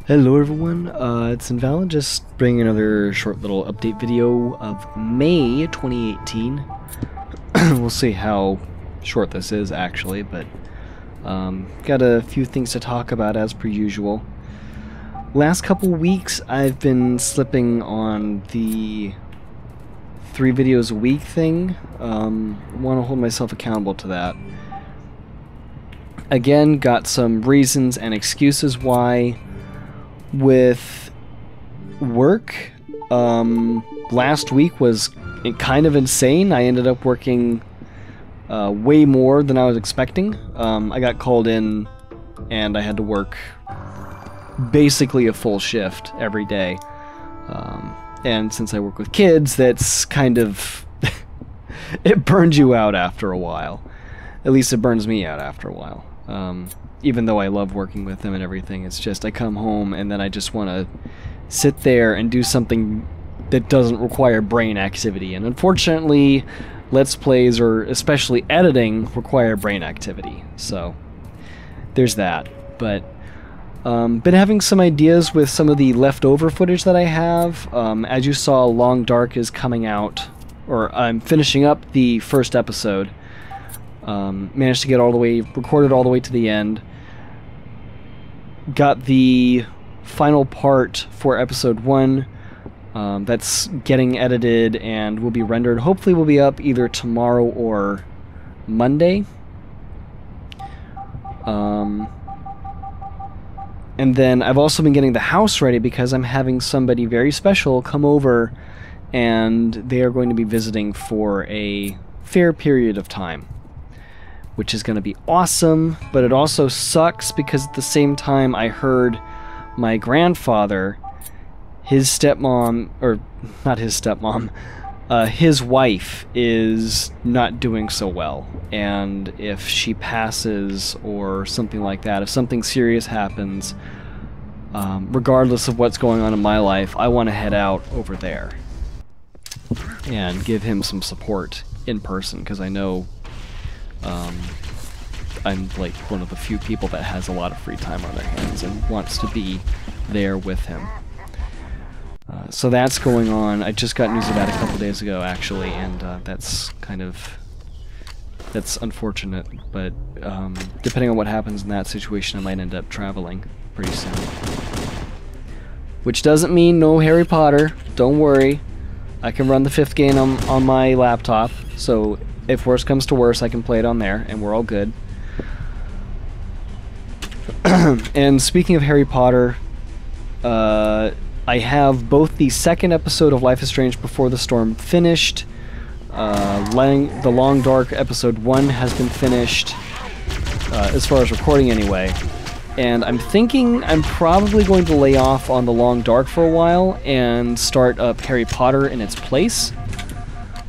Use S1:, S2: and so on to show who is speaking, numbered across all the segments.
S1: Hello everyone, it's Invalid, just bringing another short little update video of May 2018. We'll see how short this is actually, but got a few things to talk about as per usual. Last couple weeks I've been slipping on the 3 videos a week thing. Want to hold myself accountable to that. Again, got some reasons and excuses why. With work, last week was kind of insane. I ended up working way more than I was expecting. I got called in and I had to work basically a full shift every day. And since I work with kids, that's kind of... it burns you out after a while. At least it burns me out after a while. Even though I love working with them and everything, it's just I come home and then I just want to sit there and do something that doesn't require brain activity. And unfortunately, Let's Plays, or especially editing, require brain activity. So, there's that. But, been having some ideas with some of the leftover footage that I have. As you saw, Long Dark is coming out, or I'm finishing up the first episode. Managed to get recorded all the way to the end. Got the final part for episode 1 that's getting edited and will be rendered. Hopefully will be up either tomorrow or Monday. And then I've also been getting the house ready because I'm having somebody very special come over and they are going to be visiting for a fair period of time, which is going to be awesome, but it also sucks because at the same time I heard my grandfather, his stepmom, or not his stepmom, his wife is not doing so well, and if she passes or something like that, if something serious happens, regardless of what's going on in my life, I want to head out over there and give him some support in person, because I know I'm like one of the few people that has a lot of free time on their hands and wants to be there with him. So that's going on. I just got news of that a couple days ago, actually, and that's unfortunate, but depending on what happens in that situation, I might end up traveling pretty soon. Which doesn't mean no Harry Potter, don't worry. I can run the 5th game on my laptop, so if worse comes to worse, I can play it on there, and we're all good. And speaking of Harry Potter, I have both the 2nd episode of Life is Strange Before the Storm finished. The Long Dark episode 1 has been finished, as far as recording anyway. And I'm thinking I'm probably going to lay off on the Long Dark for a while and start up Harry Potter in its place.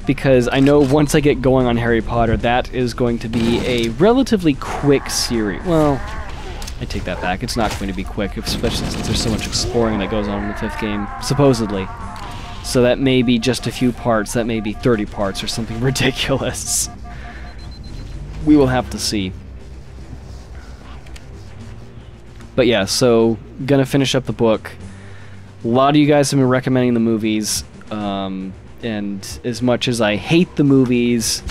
S1: Because I know once I get going on Harry Potter, that is going to be a relatively quick series. Well, I take that back. It's not going to be quick, especially since there's so much exploring that goes on in the 5th game, supposedly. So that may be just a few parts, that may be 30 parts or something ridiculous. We will have to see. But yeah, so, gonna finish up the book. A lot of you guys have been recommending the movies, and as much as I hate the movies,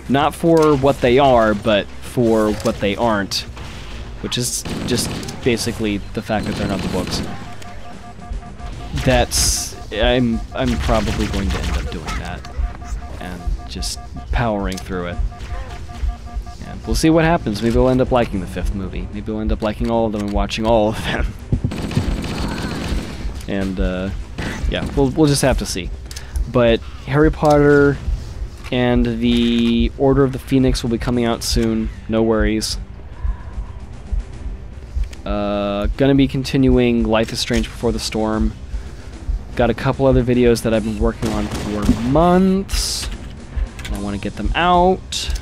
S1: not for what they are, but for what they aren't, which is just basically the fact that they're not the books. I'm probably going to end up doing that, and just powering through it. And we'll see what happens. Maybe we'll end up liking the 5th movie. Maybe we'll end up liking all of them and watching all of them. And, yeah, we'll just have to see. But Harry Potter and the Order of the Phoenix will be coming out soon. No worries. Gonna be continuing Life is Strange Before the Storm. Got a couple other videos that I've been working on for months. I want to get them out,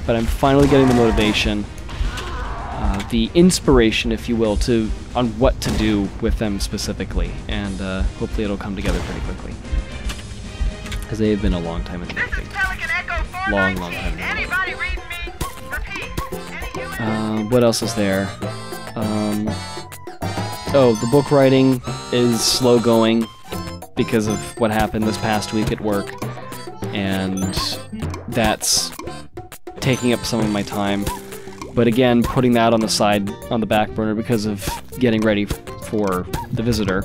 S1: but I'm finally getting the motivation, the inspiration, if you will, on what to do with them specifically, and hopefully it'll come together pretty quickly. Because they've been a long time in the making. Long time in the making. What else is there? Oh, the book writing is slow going because of what happened this past week at work, and that's taking up some of my time. But again, putting that on the side, on the back burner because of getting ready for the visitor.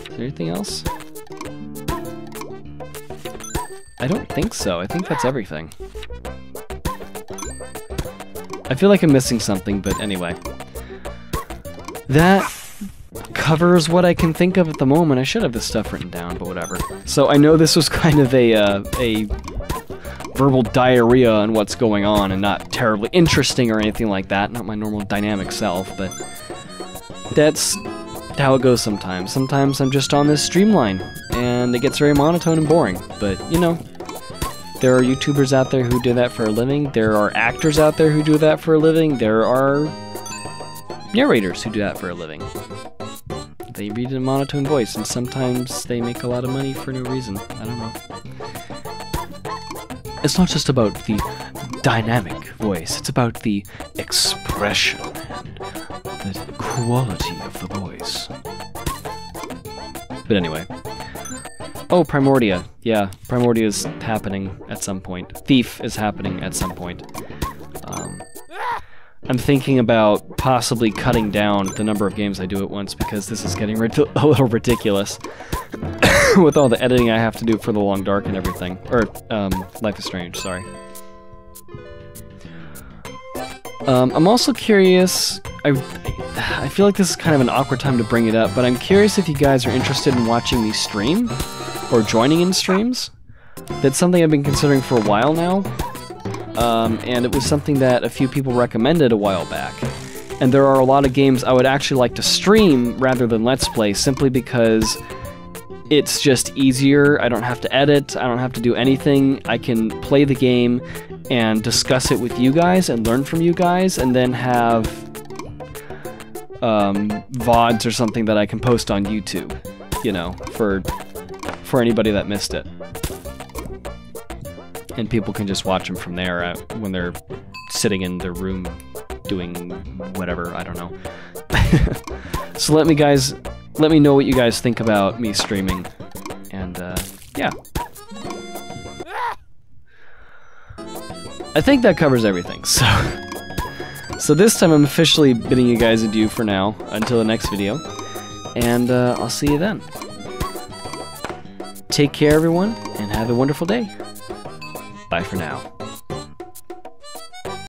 S1: Is there anything else? I don't think so. I think that's everything. I feel like I'm missing something, but anyway. That covers what I can think of at the moment. I should have this stuff written down, but whatever. So I know this was kind of a verbal diarrhea on what's going on and not terribly interesting or anything like that. Not my normal dynamic self, but that's how it goes sometimes. Sometimes I'm just on this streamline and it gets very monotone and boring, but you know, there are YouTubers out there who do that for a living. There are actors out there who do that for a living. There are narrators who do that for a living. They read in a monotone voice, and sometimes they make a lot of money for no reason. I don't know. It's not just about the dynamic voice, it's about the expression and the quality of the voice. But anyway. Oh, Primordia. Yeah, Primordia is happening at some point. Thief is happening at some point. I'm thinking about possibly cutting down the number of games I do at once because this is getting a little ridiculous with all the editing I have to do for The Long Dark and everything. Or, Life is Strange, sorry. I'm also curious, I feel like this is kind of an awkward time to bring it up, but I'm curious if you guys are interested in watching me stream or joining in streams. That's something I've been considering for a while now. And it was something that a few people recommended a while back. And there are a lot of games I would actually like to stream rather than Let's Play, simply because it's just easier. I don't have to edit, I don't have to do anything. I can play the game and discuss it with you guys and learn from you guys, and then have VODs or something that I can post on YouTube, you know, for anybody that missed it. And people can just watch them from there when they're sitting in their room doing whatever, I don't know. So let me know what you guys think about me streaming, and yeah. I think that covers everything, so this time I'm officially bidding you guys adieu for now, until the next video, and I'll see you then. Take care, everyone, and have a wonderful day. Bye for now.